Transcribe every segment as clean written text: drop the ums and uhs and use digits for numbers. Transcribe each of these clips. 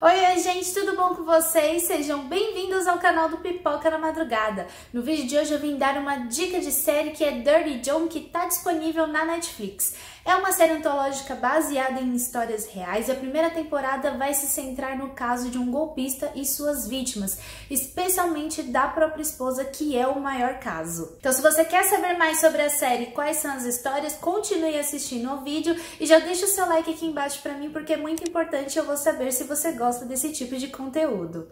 Oi, gente, tudo bom com vocês? Sejam bem-vindos ao canal do Pipoca na Madrugada. No vídeo de hoje eu vim dar uma dica de série que é Dirty John, que está disponível na Netflix. É uma série antológica baseada em histórias reais e a primeira temporada vai se centrar no caso de um golpista e suas vítimas, especialmente da própria esposa, que é o maior caso. Então, se você quer saber mais sobre a série e quais são as histórias, continue assistindo ao vídeo e já deixa o seu like aqui embaixo pra mim, porque é muito importante, eu vou saber se você gosta desse tipo de conteúdo.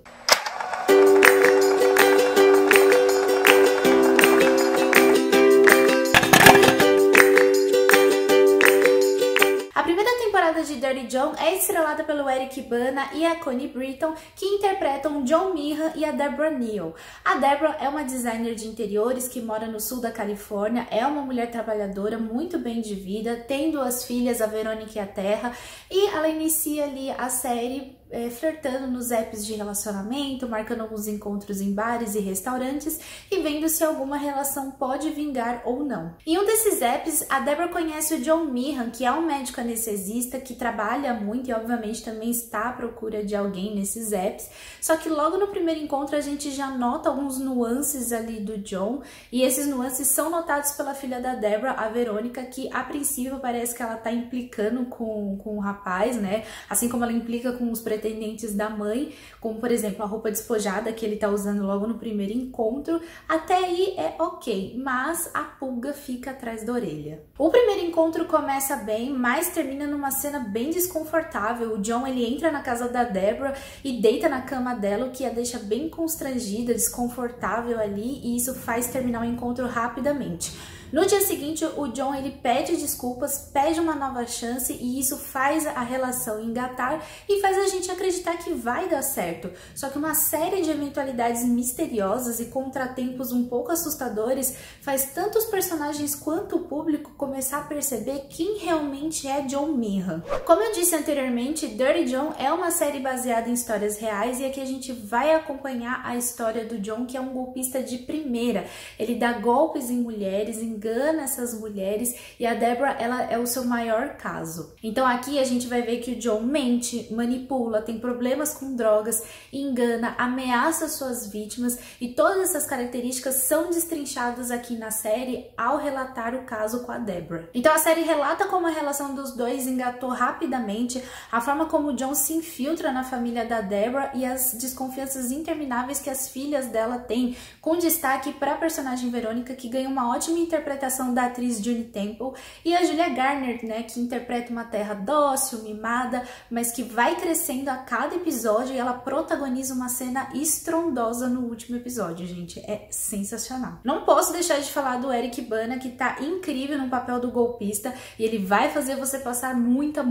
A primeira temporada de Dirty John é estrelada pelo Eric Bana e a Connie Britton, que interpretam John Meehan e a Deborah Neal. A Deborah é uma designer de interiores que mora no sul da Califórnia, é uma mulher trabalhadora, muito bem de vida, tem duas filhas, a Verônica e a Terra, e ela inicia ali a série flertando nos apps de relacionamento, marcando alguns encontros em bares e restaurantes e vendo se alguma relação pode vingar ou não. Em um desses apps, a Deborah conhece o John Meehan, que é um médico anestesista que trabalha muito e obviamente também está à procura de alguém nesses apps, só que logo no primeiro encontro a gente já nota alguns nuances ali do John, e esses nuances são notados pela filha da Deborah, a Verônica, que a princípio parece que ela tá implicando com o rapaz, né, assim como ela implica com os pretendentes da mãe, como por exemplo a roupa despojada que ele tá usando logo no primeiro encontro. Até aí é ok, mas a pulga fica atrás da orelha. O primeiro encontro começa bem, mas termina numa cena bem desconfortável. O John, ele entra na casa da Deborah e deita na cama dela, o que a deixa bem constrangida, desconfortável ali, e isso faz terminar o encontro rapidamente. No dia seguinte, o John, ele pede desculpas, pede uma nova chance, e isso faz a relação engatar e faz a gente acreditar que vai dar certo. Só que uma série de eventualidades misteriosas e contratempos um pouco assustadores faz tanto os personagens quanto o público começar a perceber quem realmente é John Meehan. Como eu disse anteriormente, Dirty John é uma série baseada em histórias reais, e aqui a gente vai acompanhar a história do John, que é um golpista de primeira. Ele dá golpes em mulheres, engana essas mulheres, e a Deborah, ela é o seu maior caso. Então aqui a gente vai ver que o John mente, manipula, tem problemas com drogas, engana, ameaça suas vítimas, e todas essas características são destrinchadas aqui na série ao relatar o caso com a Deborah. Então a série relata como a relação dos dois engatou rapidamente, a forma como o John se infiltra na família da Deborah e as desconfianças intermináveis que as filhas dela têm, com destaque para a personagem Verônica, que ganha uma ótima interpretação da atriz Junie Temple, e a Julia Garner, né, que interpreta uma Terra dócil, mimada, mas que vai crescendo a cada episódio, e ela protagoniza uma cena estrondosa no último episódio, gente, é sensacional. Não posso deixar de falar do Eric Bana, que tá incrível no papel do golpista, e ele vai fazer você passar muita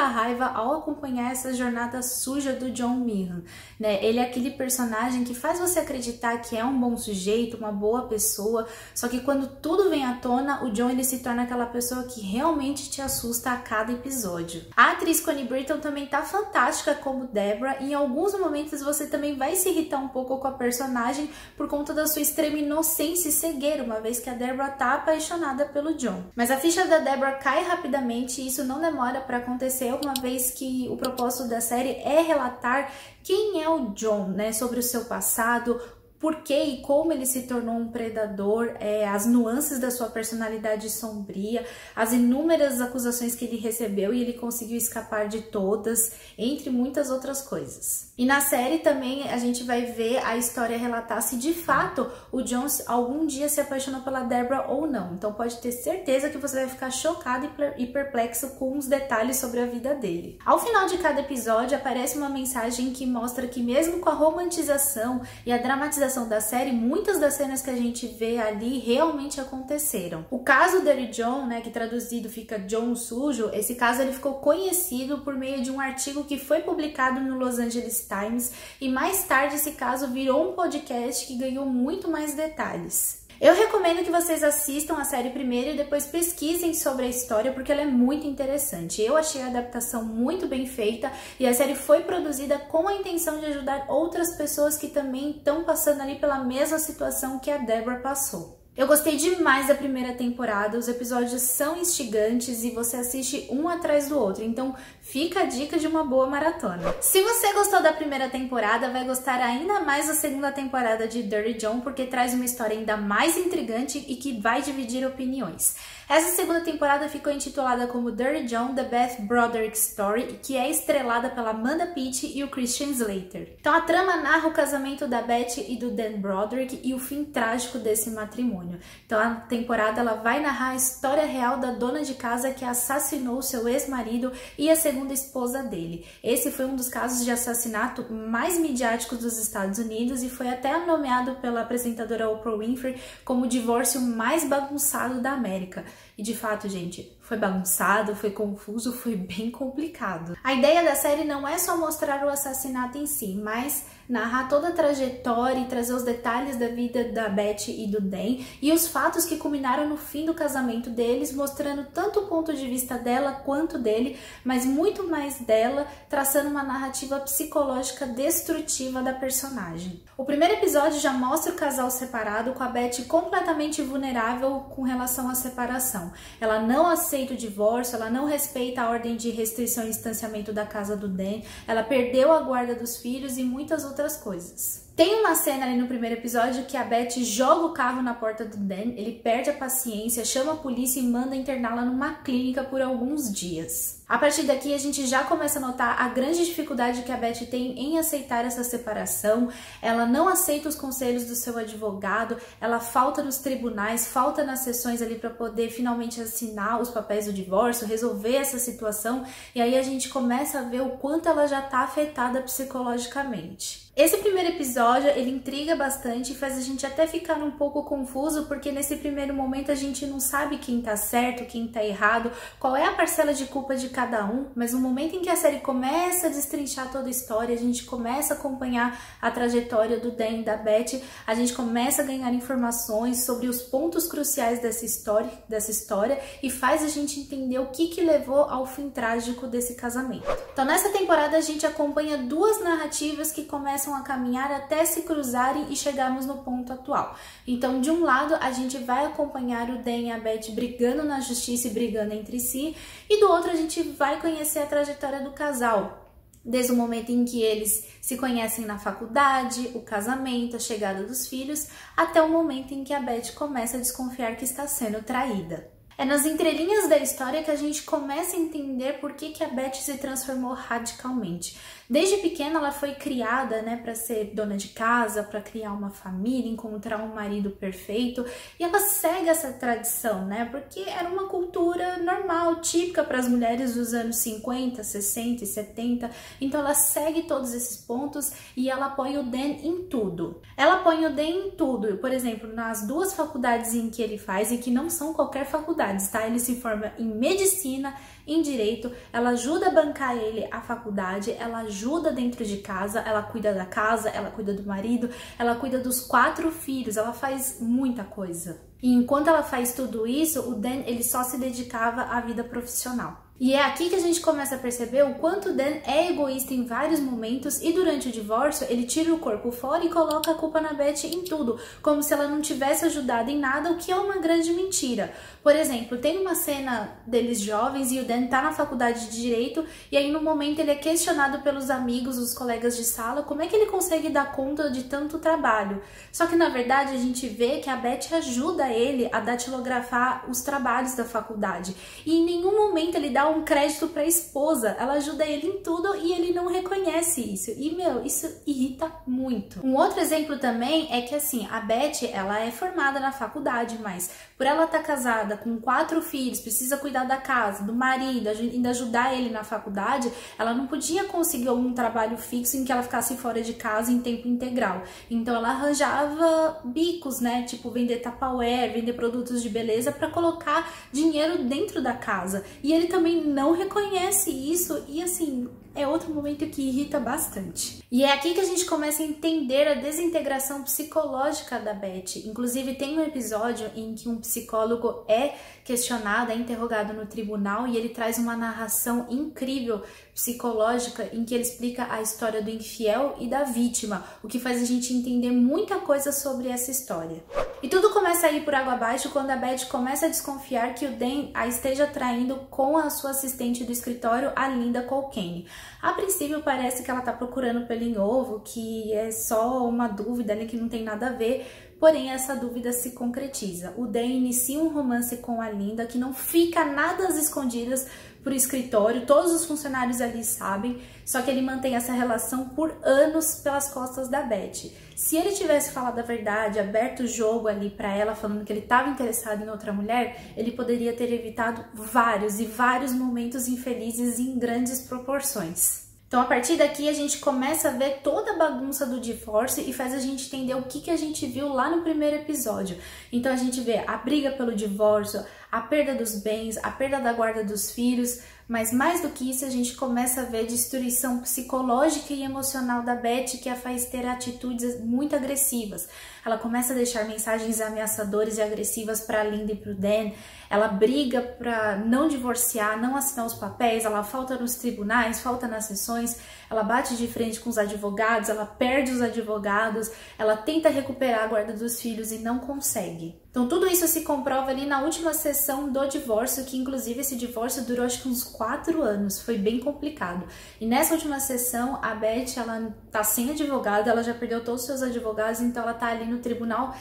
raiva ao acompanhar essa jornada suja do John Meehan, né? Ele é aquele personagem que faz você acreditar que é um bom sujeito, uma boa pessoa, só que quando tudo vem à tona, o John, ele se torna aquela pessoa que realmente te assusta a cada episódio. A atriz Connie Britton também tá fantástica como Deborah, e em alguns momentos você também vai se irritar um pouco com a personagem por conta da sua extrema inocência e cegueira, uma vez que a Deborah tá apaixonada pelo John. Mas a ficha da Deborah cai rapidamente, e isso não demora para acontecer, uma vez que o propósito da série é relatar quem é o John, né, sobre o seu passado, por que e como ele se tornou um predador, as nuances da sua personalidade sombria, as inúmeras acusações que ele recebeu e ele conseguiu escapar de todas, entre muitas outras coisas. E na série também a gente vai ver a história relatar se de fato o John algum dia se apaixonou pela Deborah ou não. Então pode ter certeza que você vai ficar chocado e perplexo com os detalhes sobre a vida dele. Ao final de cada episódio aparece uma mensagem que mostra que mesmo com a romantização e a dramatização da série, muitas das cenas que a gente vê ali realmente aconteceram. O caso Dirty John, né, que traduzido fica John Sujo, esse caso ele ficou conhecido por meio de um artigo que foi publicado no Los Angeles Times, e mais tarde esse caso virou um podcast que ganhou muito mais detalhes. Eu recomendo que vocês assistam a série primeiro e depois pesquisem sobre a história, porque ela é muito interessante. Eu achei a adaptação muito bem feita, e a série foi produzida com a intenção de ajudar outras pessoas que também estão passando ali pela mesma situação que a Deborah passou. Eu gostei demais da primeira temporada, os episódios são instigantes e você assiste um atrás do outro, então fica a dica de uma boa maratona. Se você gostou da primeira temporada, vai gostar ainda mais da segunda temporada de Dirty John, porque traz uma história ainda mais intrigante e que vai dividir opiniões. Essa segunda temporada ficou intitulada como Dirty John, The Beth Broderick Story, que é estrelada pela Amanda Peet e o Christian Slater. Então a trama narra o casamento da Beth e do Dan Broderick e o fim trágico desse matrimônio. Então a temporada ela vai narrar a história real da dona de casa que assassinou seu ex-marido e a segunda esposa dele. Esse foi um dos casos de assassinato mais midiáticos dos Estados Unidos e foi até nomeado pela apresentadora Oprah Winfrey como o divórcio mais bagunçado da América. E de fato, gente, foi bagunçado, foi confuso, foi bem complicado. A ideia da série não é só mostrar o assassinato em si, mas narrar toda a trajetória e trazer os detalhes da vida da Beth e do Dan e os fatos que culminaram no fim do casamento deles, mostrando tanto o ponto de vista dela quanto dele, mas muito mais dela, traçando uma narrativa psicológica destrutiva da personagem. O primeiro episódio já mostra o casal separado, com a Beth completamente vulnerável com relação à separação. Ela não aceita o divórcio, ela não respeita a ordem de restrição e distanciamento da casa do Dan, ela perdeu a guarda dos filhos e muitas outras coisas. Tem uma cena ali no primeiro episódio que a Beth joga o carro na porta do Dan, ele perde a paciência, chama a polícia e manda interná-la numa clínica por alguns dias. A partir daqui a gente já começa a notar a grande dificuldade que a Beth tem em aceitar essa separação. Ela não aceita os conselhos do seu advogado, ela falta nos tribunais, falta nas sessões ali para poder finalmente assinar os papéis do divórcio, resolver essa situação, e aí a gente começa a ver o quanto ela já está afetada psicologicamente. Esse primeiro episódio, ele intriga bastante e faz a gente até ficar um pouco confuso, porque nesse primeiro momento a gente não sabe quem tá certo, quem tá errado, qual é a parcela de culpa de cada um, mas no momento em que a série começa a destrinchar toda a história, a gente começa a acompanhar a trajetória do Dan e da Beth, a gente começa a ganhar informações sobre os pontos cruciais dessa história e faz a gente entender o que levou ao fim trágico desse casamento. Então nessa temporada a gente acompanha duas narrativas que começam a caminhar até se cruzarem e chegarmos no ponto atual. Então, de um lado, a gente vai acompanhar o Dan e a Beth brigando na justiça e brigando entre si, e do outro a gente vai conhecer a trajetória do casal, desde o momento em que eles se conhecem na faculdade, o casamento, a chegada dos filhos, até o momento em que a Beth começa a desconfiar que está sendo traída. É nas entrelinhas da história que a gente começa a entender por que a Beth se transformou radicalmente. Desde pequena ela foi criada, para ser dona de casa, para criar uma família, encontrar um marido perfeito, e ela segue essa tradição, porque era uma cultura normal, típica para as mulheres dos anos 50, 60 e 70, então ela segue todos esses pontos e ela apoia o Dan em tudo. Ela apoia o Dan em tudo, por exemplo, nas duas faculdades em que ele faz, e que não são qualquer faculdade, tá? Ele se forma em medicina, em direito, ela ajuda a bancar ele a faculdade, ela ajuda dentro de casa, ela cuida da casa, ela cuida do marido, ela cuida dos 4 filhos, ela faz muita coisa. E enquanto ela faz tudo isso, o Dan ele só se dedicava à vida profissional. E é aqui que a gente começa a perceber o quanto o Dan é egoísta em vários momentos, e durante o divórcio ele tira o corpo fora e coloca a culpa na Beth em tudo, como se ela não tivesse ajudado em nada, o que é uma grande mentira. Por exemplo, tem uma cena deles jovens e o Dan tá na faculdade de Direito, e aí no momento ele é questionado pelos amigos, os colegas de sala, como é que ele consegue dar conta de tanto trabalho. Só que na verdade a gente vê que a Beth ajuda ele a datilografar os trabalhos da faculdade, e em nenhum momento ele dá um crédito para a esposa, ela ajuda ele em tudo e ele não reconhece isso. E, isso irrita muito. Um outro exemplo também é que, assim, a Beth, ela é formada na faculdade, mas por ela estar casada com 4 filhos, precisa cuidar da casa, do marido, ainda ajudar ele na faculdade, ela não podia conseguir um trabalho fixo em que ela ficasse fora de casa em tempo integral. Então ela arranjava bicos, tipo vender Tupperware, vender produtos de beleza para colocar dinheiro dentro da casa. E ele também não reconhece isso e, assim, é outro momento que irrita bastante. E é aqui que a gente começa a entender a desintegração psicológica da Beth. Inclusive tem um episódio em que um psicólogo é questionado, é interrogado no tribunal, e ele traz uma narração incrível psicológica em que ele explica a história do infiel e da vítima, o que faz a gente entender muita coisa sobre essa história. E tudo começa a ir por água abaixo quando a Beth começa a desconfiar que o Dan a esteja traindo com a sua assistente do escritório, a Linda Culkane. A princípio parece que ela tá procurando pelo em ovo, que é só uma dúvida, né, que não tem nada a ver, porém essa dúvida se concretiza. O Dan inicia um romance com a Linda que não fica nada às escondidas pro escritório, todos os funcionários ali sabem, só que ele mantém essa relação por anos pelas costas da Beth. Se ele tivesse falado a verdade, aberto o jogo ali pra ela, falando que ele estava interessado em outra mulher, ele poderia ter evitado vários e vários momentos infelizes em grandes proporções. Então, a partir daqui, a gente começa a ver toda a bagunça do divórcio e faz a gente entender o que a gente viu lá no primeiro episódio. Então, a gente vê a briga pelo divórcio, a perda dos bens, a perda da guarda dos filhos, mas mais do que isso, a gente começa a ver a destruição psicológica e emocional da Beth, que a faz ter atitudes muito agressivas. Ela começa a deixar mensagens ameaçadoras e agressivas para a Linda e para o Dan. Ela briga para não divorciar, não assinar os papéis, ela falta nos tribunais, falta nas sessões, ela bate de frente com os advogados, ela perde os advogados, ela tenta recuperar a guarda dos filhos e não consegue. Então tudo isso se comprova ali na última sessão do divórcio, que inclusive esse divórcio durou acho que uns 4 anos, foi bem complicado. E nessa última sessão a Beth, ela tá sem advogado, ela já perdeu todos os seus advogados, então ela tá ali no tribunal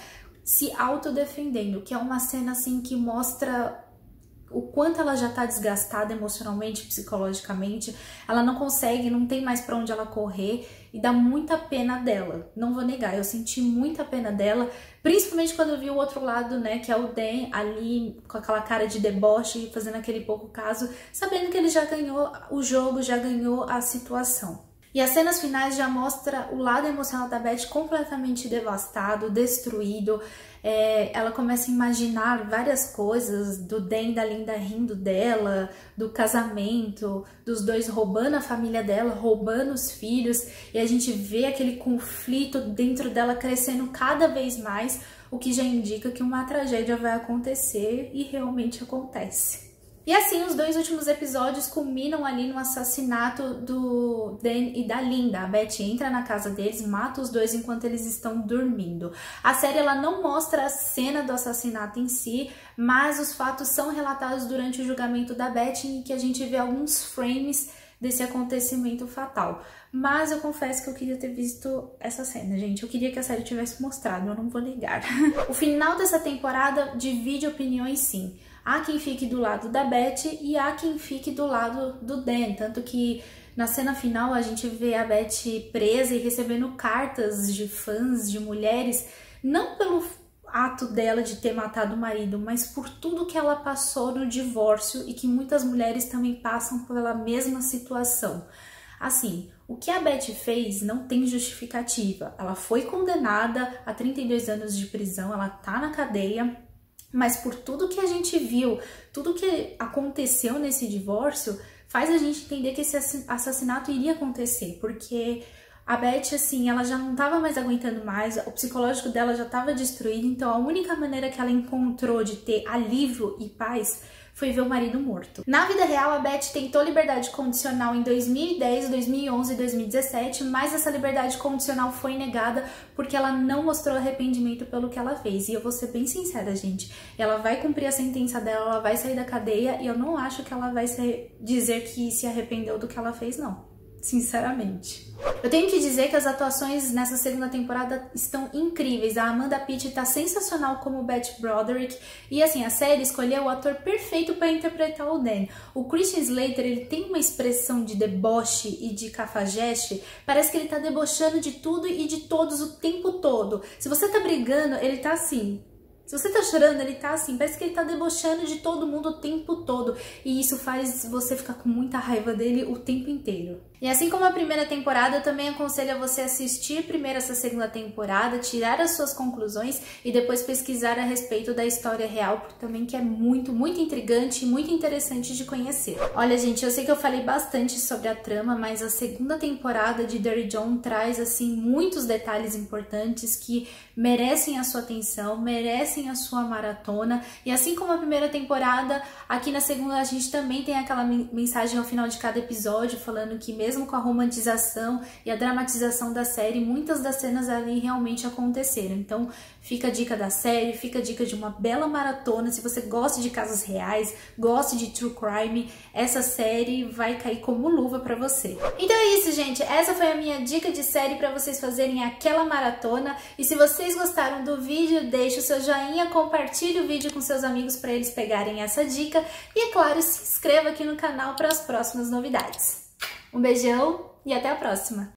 se autodefendendo, que é uma cena assim que mostra o quanto ela já tá desgastada emocionalmente, psicologicamente, ela não consegue, não tem mais pra onde ela correr e dá muita pena dela. Não vou negar, eu senti muita pena dela, principalmente quando eu vi o outro lado, né, que é o Dan ali com aquela cara de deboche, fazendo aquele pouco caso, sabendo que ele já ganhou o jogo, já ganhou a situação. E as cenas finais já mostram o lado emocional da Beth completamente devastado, destruído. Ela começa a imaginar várias coisas, do Dan e da Linda rindo dela, do casamento, dos dois roubando a família dela, roubando os filhos. E a gente vê aquele conflito dentro dela crescendo cada vez mais, o que já indica que uma tragédia vai acontecer e realmente acontece. E assim, os 2 últimos episódios culminam ali no assassinato do Dan e da Linda. A Beth entra na casa deles, mata os dois enquanto eles estão dormindo. A série ela não mostra a cena do assassinato em si, mas os fatos são relatados durante o julgamento da Beth, em que a gente vê alguns frames desse acontecimento fatal. Mas eu confesso que eu queria ter visto essa cena, gente. Eu queria que a série tivesse mostrado, eu não vou negar. O final dessa temporada divide opiniões, sim. Há quem fique do lado da Beth e há quem fique do lado do Dan. Tanto que na cena final a gente vê a Beth presa e recebendo cartas de fãs, de mulheres, não pelo ato dela de ter matado o marido, mas por tudo que ela passou no divórcio e que muitas mulheres também passam pela mesma situação. Assim, o que a Beth fez não tem justificativa. Ela foi condenada a 32 anos de prisão, ela tá na cadeia, mas por tudo que a gente viu, tudo que aconteceu nesse divórcio, faz a gente entender que esse assassinato iria acontecer, porque a Beth, assim, ela já não tava mais aguentando mais, o psicológico dela já tava destruído, então a única maneira que ela encontrou de ter alívio e paz foi ver o marido morto. Na vida real, a Beth tentou liberdade condicional em 2010, 2011 e 2017, mas essa liberdade condicional foi negada porque ela não mostrou arrependimento pelo que ela fez. E eu vou ser bem sincera, gente, ela vai cumprir a sentença dela, ela vai sair da cadeia e eu não acho que ela vai dizer que se arrependeu do que ela fez, não. Sinceramente. Eu tenho que dizer que as atuações nessa segunda temporada estão incríveis. A Amanda Pitt tá sensacional como Beth Broderick e assim, a série escolheu o ator perfeito para interpretar o Dan. O Christian Slater, ele tem uma expressão de deboche e de cafajeste, parece que ele tá debochando de tudo e de todos o tempo todo. Se você tá brigando, ele tá assim. Se você tá chorando, ele tá assim, parece que ele tá debochando de todo mundo o tempo todo. E isso faz você ficar com muita raiva dele o tempo inteiro. E assim como a primeira temporada, eu também aconselho a você assistir primeiro essa segunda temporada, tirar as suas conclusões e depois pesquisar a respeito da história real, porque também que é muito, muito intrigante e muito interessante de conhecer. Olha, gente, eu sei que eu falei bastante sobre a trama, mas a segunda temporada de Dirty John traz, assim, muitos detalhes importantes que merecem a sua atenção, merecem comecem a sua maratona. E assim como a primeira temporada, aqui na segunda a gente também tem aquela mensagem ao final de cada episódio falando que mesmo com a romantização e a dramatização da série, muitas das cenas ali realmente aconteceram. Então fica a dica da série, fica a dica de uma bela maratona. Se você gosta de casos reais, gosta de true crime, essa série vai cair como luva pra você. Então é isso, gente. Essa foi a minha dica de série pra vocês fazerem aquela maratona. E se vocês gostaram do vídeo, deixe o seu joinha, compartilhe o vídeo com seus amigos para eles pegarem essa dica. E é claro, se inscreva aqui no canal para as próximas novidades. Um beijão e até a próxima!